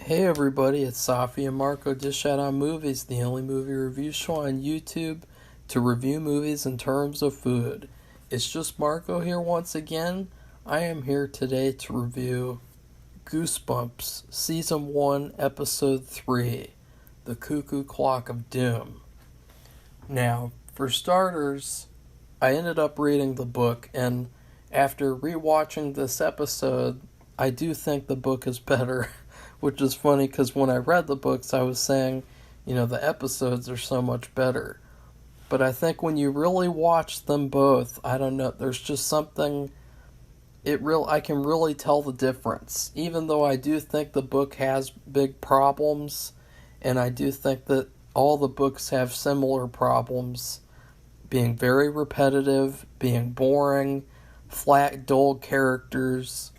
Hey everybody, it's Safi and Marco Dish Out on Movies, the only movie review show on YouTube to review movies in terms of food. It's just Marco here once again. I am here today to review Goosebumps, Season 1, Episode 3, The Cuckoo Clock of Doom. Now, for starters, I ended up reading the book, and after rewatching this episode, I do think the book is better. Which is funny because when I read the books, I was saying, the episodes are so much better. But I think when you really watch them both, I don't know, there's just something, I can really tell the difference. Even though I do think the book has big problems, and I do think that all the books have similar problems, being very repetitive, being boring, flat, dull characters,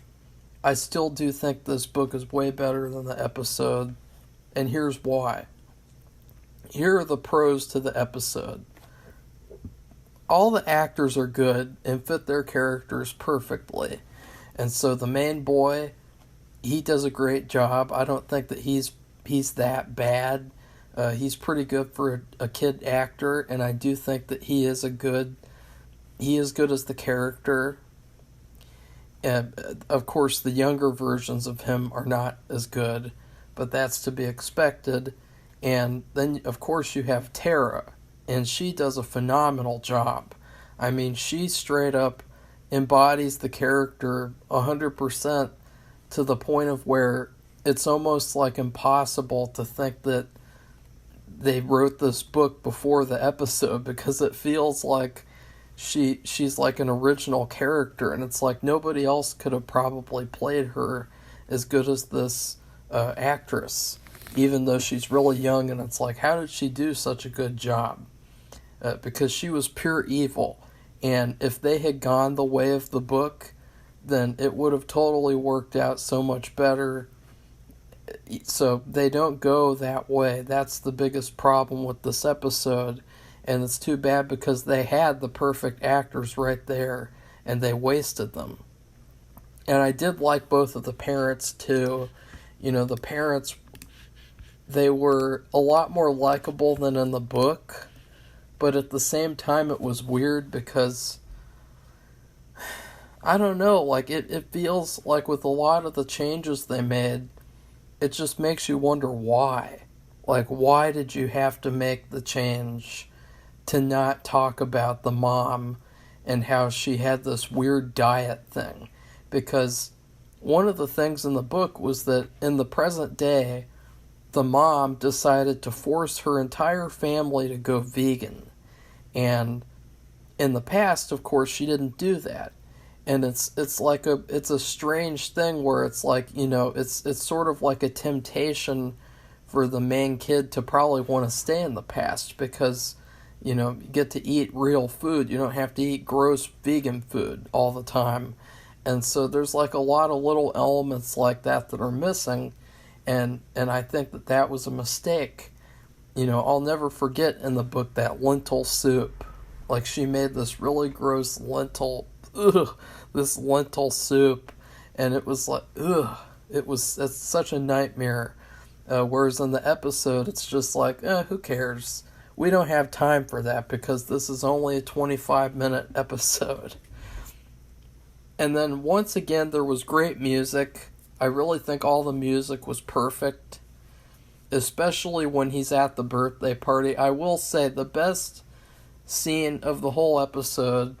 I still do think this book is way better than the episode, and here's why. Here are the pros to the episode. All the actors are good and fit their characters perfectly, and so the main boy, he does a great job. I don't think that he's that bad. He's pretty good for a kid actor, and I do think that he is good as the character. Of course, the younger versions of him are not as good, but that's to be expected. And then, of course, you have Tara, and she does a phenomenal job. I mean, she straight up embodies the character 100% to the point of where it's almost like impossible to think that they wrote this book before the episode, because it feels like she's like an original character, and it's like nobody else could have probably played her as good as this actress, even though she's really young, and it's like, how did she do such a good job? Because she was pure evil, and if they had gone the way of the book, then it would have totally worked out so much better. So they don't go that way. That's the biggest problem with this episode. And it's too bad because they had the perfect actors right there, and they wasted them. And I did like both of the parents, too. The parents, they were a lot more likable than in the book. But at the same time, it was weird because, I don't know, it feels like with a lot of the changes they made, it just makes you wonder why. Why did you have to make the change to not talk about the mom and how she had this weird diet thing? Because one of the things in the book was that in the present day, the mom decided to force her entire family to go vegan. And in the past, of course, she didn't do that. And it's a strange thing where it's like, it's sort of like a temptation for the main kid to probably want to stay in the past, because you get to eat real food. You don't have to eat gross vegan food all the time. And so there's a lot of little elements like that are missing. And I think that was a mistake. I'll never forget in the book that lentil soup. She made this really gross this lentil soup. And it was it's such a nightmare. Whereas in the episode, it's just who cares? We don't have time for that because this is only a 25-minute episode. And then once again, there was great music. I really think all the music was perfect, especially when he's at the birthday party. I will say the best scene of the whole episode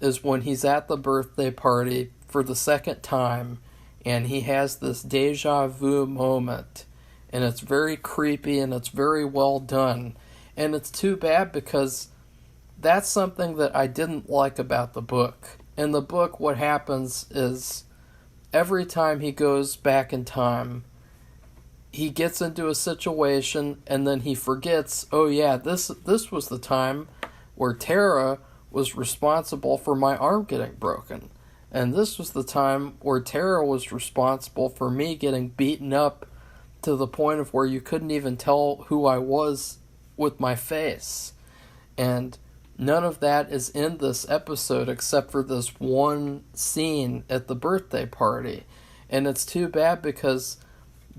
is when he's at the birthday party for the second time, and he has this deja vu moment, and it's very creepy and it's very well done. And it's too bad because that's something that I didn't like about the book. In the book, what happens is every time he goes back in time, he gets into a situation and then he forgets, oh yeah, this was the time where Tara was responsible for my arm getting broken. And this was the time where Tara was responsible for me getting beaten up to the point of where you couldn't even tell who I was with my face. And none of that is in this episode except for this one scene at the birthday party. And it's too bad because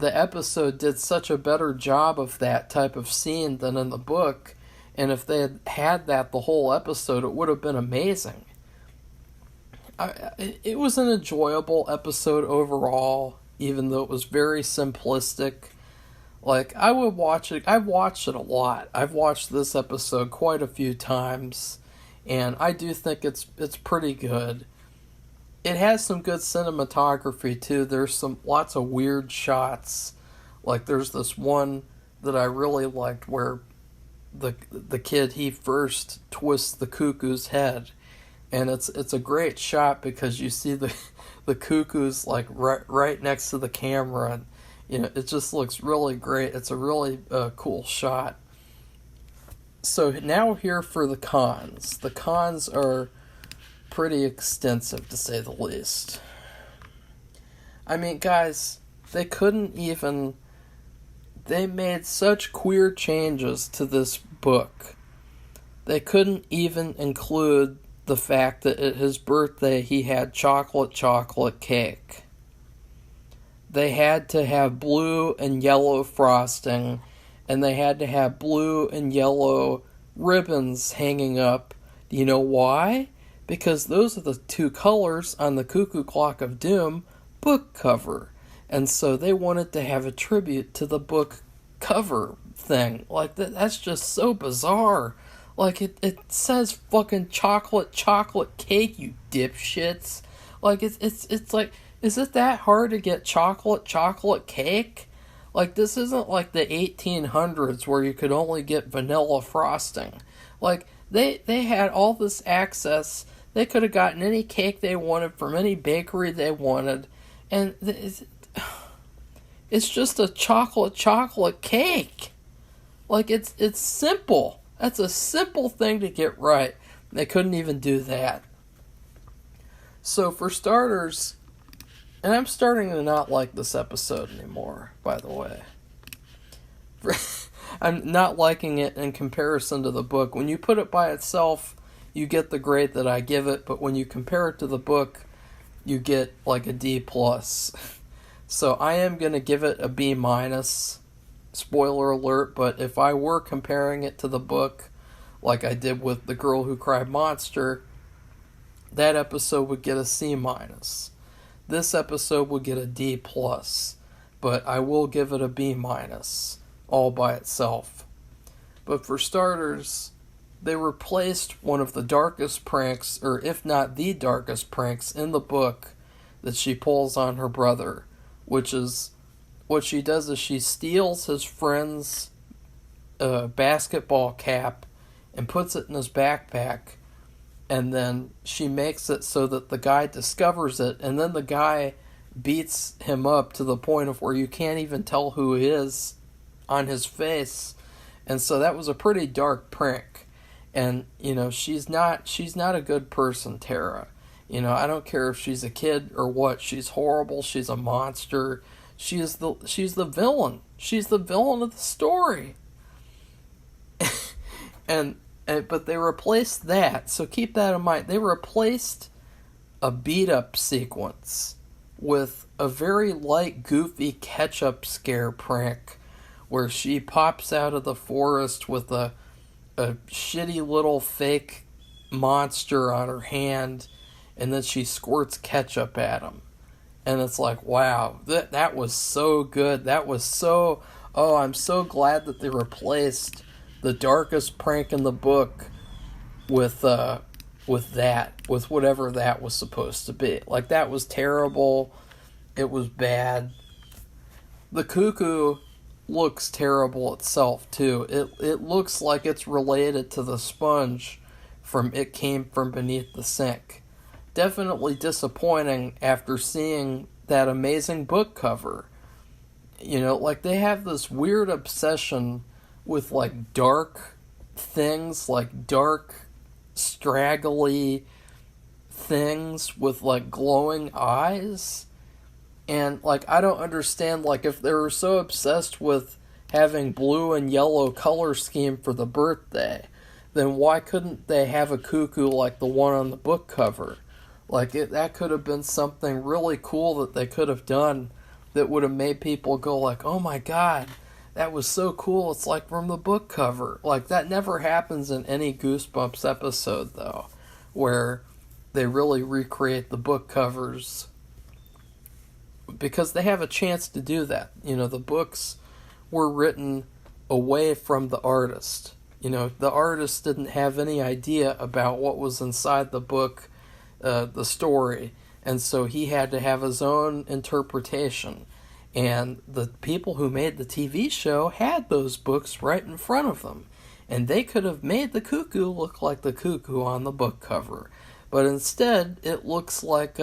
the episode did such a better job of that type of scene than in the book, and if they had had that the whole episode, it would have been amazing. It was an enjoyable episode overall, even though it was very simplistic. Like, I would watch it. I've watched it a lot. I've watched this episode quite a few times, and I do think it's pretty good. It has some good cinematography too. There's lots of weird shots. Like, there's this one that I really liked where the kid, he first twists the cuckoo's head, and it's a great shot because you see the cuckoo's like right next to the camera, and it just looks really great. It's a really cool shot. So now here for the cons. The cons are pretty extensive, to say the least. I mean, guys, they made such queer changes to this book. They couldn't even include the fact that at his birthday he had chocolate cake. They had to have blue and yellow frosting, and they had to have blue and yellow ribbons hanging up. Do you know why? Because those are the two colors on the Cuckoo Clock of Doom book cover. And so they wanted to have a tribute to the book cover thing. Like, that's just so bizarre. Like, it says fucking chocolate cake, you dipshits. Like, it's like, is it that hard to get chocolate cake? Like, this isn't like the 1800s where you could only get vanilla frosting. Like, they had all this access. They could have gotten any cake they wanted from any bakery they wanted. And it's just a chocolate cake. Like, it's simple. That's a simple thing to get right. They couldn't even do that. So for starters, and I'm starting to not like this episode anymore, by the way. I'm not liking it in comparison to the book. When you put it by itself, you get the grade that I give it, but when you compare it to the book, you get like a D+. So I am going to give it a B-. Spoiler alert, but if I were comparing it to the book, like I did with The Girl Who Cried Monster, that episode would get a C-. This episode would get a D+, but I will give it a B- all by itself. But for starters, they replaced one of the darkest pranks, or if not the darkest pranks in the book that she pulls on her brother, which is, what she does is she steals his friend's basketball cap and puts it in his backpack, and then she makes it so that the guy discovers it, and then the guy beats him up to the point of where you can't even tell who he is on his face. And so that was a pretty dark prank. And, she's not a good person, Tara. I don't care if she's a kid or what. She's horrible. She's a monster. She's the villain. She's the villain of the story. But they replaced that. So keep that in mind. They replaced a beat-up sequence with a very light, goofy catch-up scare prank where she pops out of the forest with a shitty little fake monster on her hand, and then she squirts ketchup at him. And it's like, wow, that was so good. That was so... Oh, I'm so glad that they replaced the darkest prank in the book with whatever that was supposed to be. Like, that was terrible. It was bad. The Cuckoo looks terrible itself, too. It looks like it's related to the sponge from It Came From Beneath the Sink. Definitely disappointing after seeing that amazing book cover. Like, they have this weird obsession with, like, dark things, like dark, straggly things with, like, glowing eyes. And, like, I don't understand, like, if they were so obsessed with having blue and yellow color scheme for the birthday, then why couldn't they have a cuckoo like the one on the book cover? Like, that could have been something really cool that they could have done that would have made people go like, oh my god, that was so cool, it's like from the book cover. Like, that never happens in any Goosebumps episode, though, where they really recreate the book covers, because they have a chance to do that. You know, the books were written away from the artist. You know, the artist didn't have any idea about what was inside the book, the story, and so he had to have his own interpretation. And the people who made the TV show had those books right in front of them, and they could have made the Cuckoo look like the Cuckoo on the book cover, but instead it looks like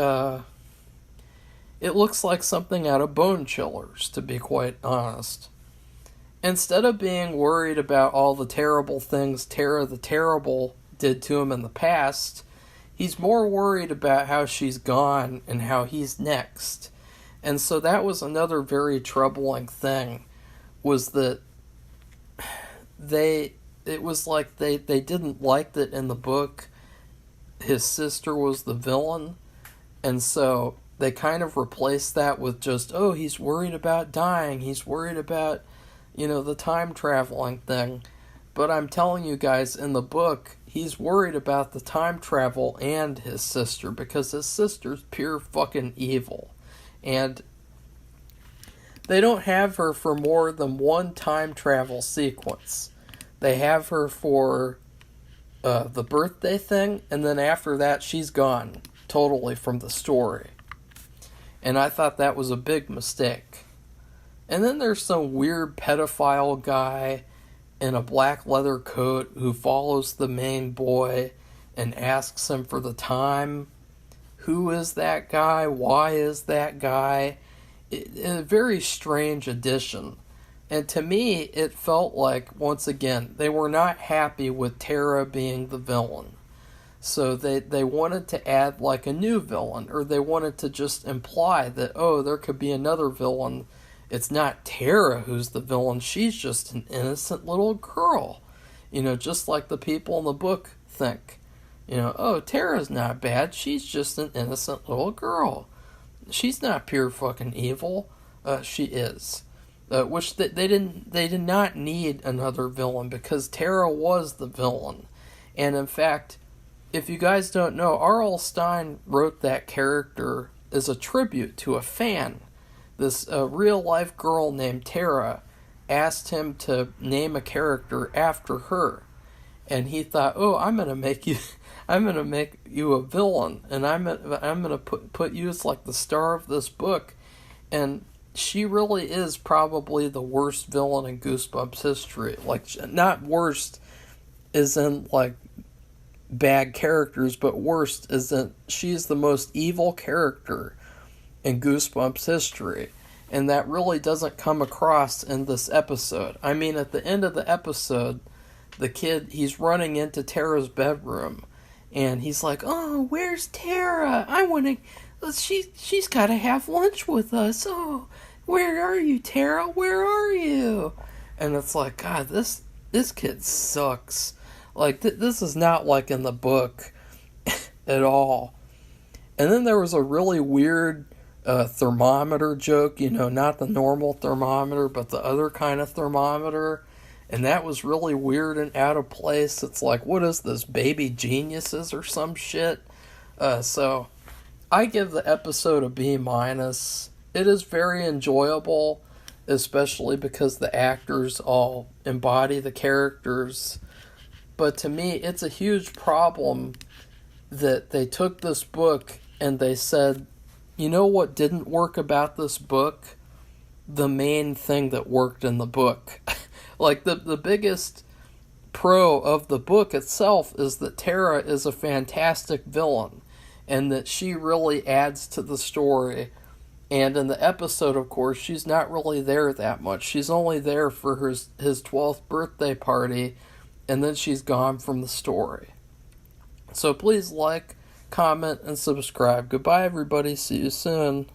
something out of Bone Chillers, to be quite honest. Instead of being worried about all the terrible things Tara the Terrible did to him in the past, he's more worried about how she's gone and how he's next. And so that was another very troubling thing, was that it was like they didn't like that in the book his sister was the villain, and so they kind of replaced that with just, oh, he's worried about dying, he's worried about, you know, the time traveling thing. But I'm telling you guys, in the book, he's worried about the time travel and his sister, because his sister's pure fucking evil. And they don't have her for more than one time travel sequence. They have her for the birthday thing, and then after that, she's gone totally from the story. And I thought that was a big mistake. And then there's some weird pedophile guy in a black leather coat who follows the main boy and asks him for the time. Who is that guy? Why is that guy? A very strange addition. And to me, it felt like, once again, they were not happy with Tara being the villain. So they wanted to add like a new villain, or they wanted to just imply that, oh, there could be another villain. It's not Tara who's the villain, she's just an innocent little girl. You know, just like the people in the book think. You know, oh, Tara's not bad, she's just an innocent little girl. She's not pure fucking evil. She is. Which they did not need another villain, because Tara was the villain. And in fact, if you guys don't know, R.L. Stine wrote that character as a tribute to a fan. This real-life girl named Tara asked him to name a character after her. And he thought, oh, I'm gonna make you a villain, and I'm gonna put you as like the star of this book. And she really is probably the worst villain in Goosebumps history. Like, not worst as in like bad characters, but worst is that she's the most evil character in Goosebumps history. And that really doesn't come across in this episode. I mean, at the end of the episode, the kid, he's running into Tara's bedroom, and he's like, oh, where's Tara? I want to, she's got to have lunch with us. Oh, where are you, Tara? Where are you? And it's like, God, this kid sucks. Like, this is not like in the book at all. And then there was a really weird thermometer joke, you know, not the normal thermometer, but the other kind of thermometer. And that was really weird and out of place. It's like, what is this, Baby Geniuses or some shit? So, I give the episode a B-. It is very enjoyable, especially because the actors all embody the characters. But to me, it's a huge problem that they took this book and they said, you know what didn't work about this book? The main thing that worked in the book. Like, the biggest pro of the book itself is that Tara is a fantastic villain, and that she really adds to the story. And in the episode, of course, she's not really there that much. She's only there for his 12th birthday party, and then she's gone from the story. So please like, comment, and subscribe. Goodbye, everybody. See you soon.